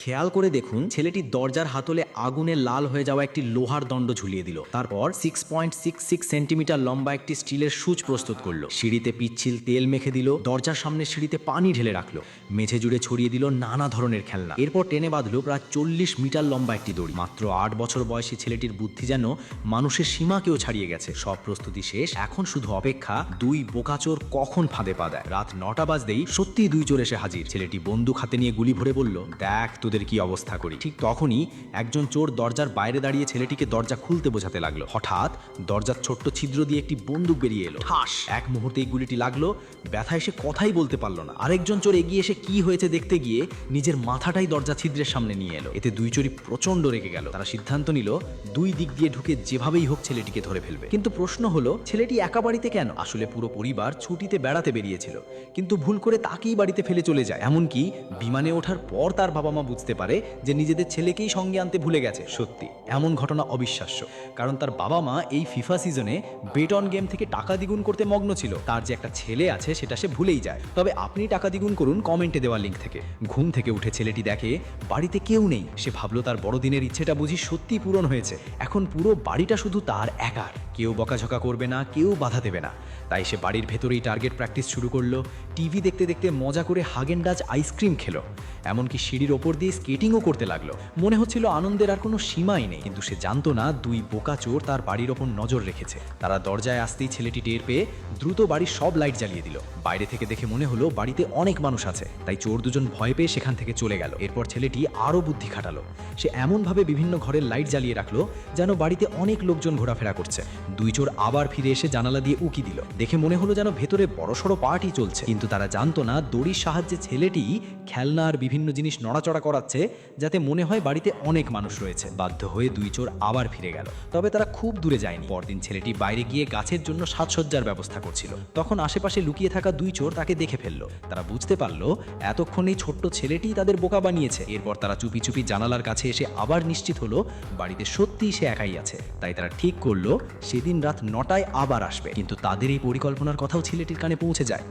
খেয়াল করে দেখুন, ছেলেটি দরজার হাতলে আগুনে লাল হয়ে যাওয়া একটি লোহার দণ্ড ঝুলিয়ে দিল। তারপর 6.66 সেন্টিমিটার লম্বা একটি স্টিলের সুচ প্রস্তুত করলো। সিঁড়িতে পিচ্ছিল তেল মেখে দিল, দরজার সামনে সিঁড়িতে পানি ঢেলে রাখলো, মেঝে জুড়ে ছড়িয়ে দিল নানা ধরনের খেলনা। এরপর টেনে বাঁধলো প্রায় 40 মিটার লম্বা একটি দড়ি। মাত্র 8 বছর বয়সী ছেলেটির বুদ্ধি যেন মানুষের সীমাকেও ছাড়িয়ে গেছে। সব প্রস্তুতি শেষ, এখন শুধু অপেক্ষা দুই বোকাচোর কখন ফাঁদে পা দেয়। রাত 9টা বাজতেই সত্যি দুই চোর এসে হাজির। ছেলেটি বন্দুক হাতে নিয়ে গুলি ভরে বলল, দেখ তোদের কি অবস্থা করি। ঠিক তখনই একজন চোর দরজার বাইরে দাঁড়িয়ে ছেলেটিকে দরজা খুলতে বোঝাতে লাগলো। হঠাৎ দরজার ছোট্ট ছিদ্র দিয়ে একটি বন্দুক বেরিয়ে এলো। ঠাস! এক মুহূর্তেই গুলিটি লাগলো, ব্যথায় সে কথাই বলতে পারলো না। আরেকজন চোর এগিয়ে এসে কি হয়েছে দেখতে গিয়ে নিজের মাথাটাই দরজা ছিদ্রের সামনে নিয়ে এলো। এতে দুই চোরই প্রচন্ড রেগে গেল। তারা সিদ্ধান্ত নিল দুই দিক দিয়ে ঢুকে যেভাবেই হোক ছেলেটিকে ধরে ফেলবে। কিন্তু প্রশ্ন হলো, ছেলেটি একা বাড়িতে কেন? আসলে পুরো পরিবার ছুটিতে বেড়াতে বেরিয়েছিল, কিন্তু ভুল করে তাকেই বাড়িতে ফেলে চলে যায়। এমনকি বিমানে ওঠার পর তার বাবা মা বুঝতে পারে যে নিজেদের ছেলেকেই সঙ্গে আনতে ভুলে গেছে। সত্যি এমন ঘটনা অবিশ্বাস্য, কারণ তার বাবা মা এই ফিফা সিজনে বেট অন গেম থেকে টাকা দ্বিগুণ করতে মগ্ন ছিল। তার যে একটা ছেলে আছে সেটা সে ভুলেই যায়। তবে আপনি টাকা দ্বিগুণ করুন কমেন্টে দেওয়া লিঙ্ক থেকে। ঘুম থেকে উঠে ছেলেটি দেখে বাড়িতে কেউ নেই। সে ভাবলো তার বড়দিনের ইচ্ছেটা বুঝি সত্যি পূরণ হয়েছে। এখন পুরো বাড়িটা শুধু তার একার, কেউ বকাঝকা করবে না, কেউ বাধা দেবে না। তাই সে বাড়ির ভেতরেই টার্গেট প্র্যাকটিস শুরু করলো। টিভি দেখতে দেখতে মজা করে হাগেনডাজ আইসক্রিম খেলো, এমনকি সিঁড়ির ওপর দিয়ে স্কেটিংও করতে লাগলো। মনে হচ্ছিল আনন্দের আর কোনো সীমাই নেই। কিন্তু সে জানতো না দুই বোকা চোর তার বাড়ির ওপর নজর রেখেছে। তারা দরজায় আসতেই ছেলেটি টের পেয়ে দ্রুত বাড়ির সব লাইট জ্বালিয়ে দিল। বাইরে থেকে দেখে মনে হলো বাড়িতে অনেক মানুষ আছে, তাই চোর দুজন ভয় পেয়ে সেখান থেকে চলে গেল। এরপর ছেলেটি আরও বুদ্ধি খাটালো। সে এমনভাবে বিভিন্ন ঘরের লাইট জ্বালিয়ে রাখলো যেন বাড়িতে অনেক লোকজন ঘোরাফেরা করছে। দুই চোর আবার ফিরে এসে জানালা দিয়ে উকি দিল। দেখে মনে হলো যেন ভেতরে বড়সড় পার্টি চলছে। কিন্তু তারা জানতো না দড়ির সাহায্যে ছেলেটি খেলনা আর বিভিন্ন জিনিস নড়াচড়া করাচ্ছে, যাতে মনে হয় বাড়িতে অনেক মানুষ রয়েছে। বাধ্য হয়ে দুই চোর আবার ফিরে গেল। তবে তারা খুব দূরে যায়নি। পরদিন ছেলেটি বাইরে গিয়ে গাছের জন্য সাজসজ্জার ব্যবস্থা করছিল। তখন আশেপাশে লুকিয়ে থাকা দুই চোর তাকে দেখে ফেললো। তারা বুঝতে পারলো এতক্ষণ এই ছোট্ট ছেলেটি তাদের বোকা বানিয়েছে। এরপর তারা চুপি চুপি জানালার কাছে এসে আবার নিশ্চিত হলো বাড়িতে সত্যিই সে একাই আছে। তাই তারা ঠিক করলো সেদিন রাত 9টায় আবার আসবে। কিন্তু তাদের এই পরিকল্পনার কথাও ছেলেটির কানে পৌঁছে যায়।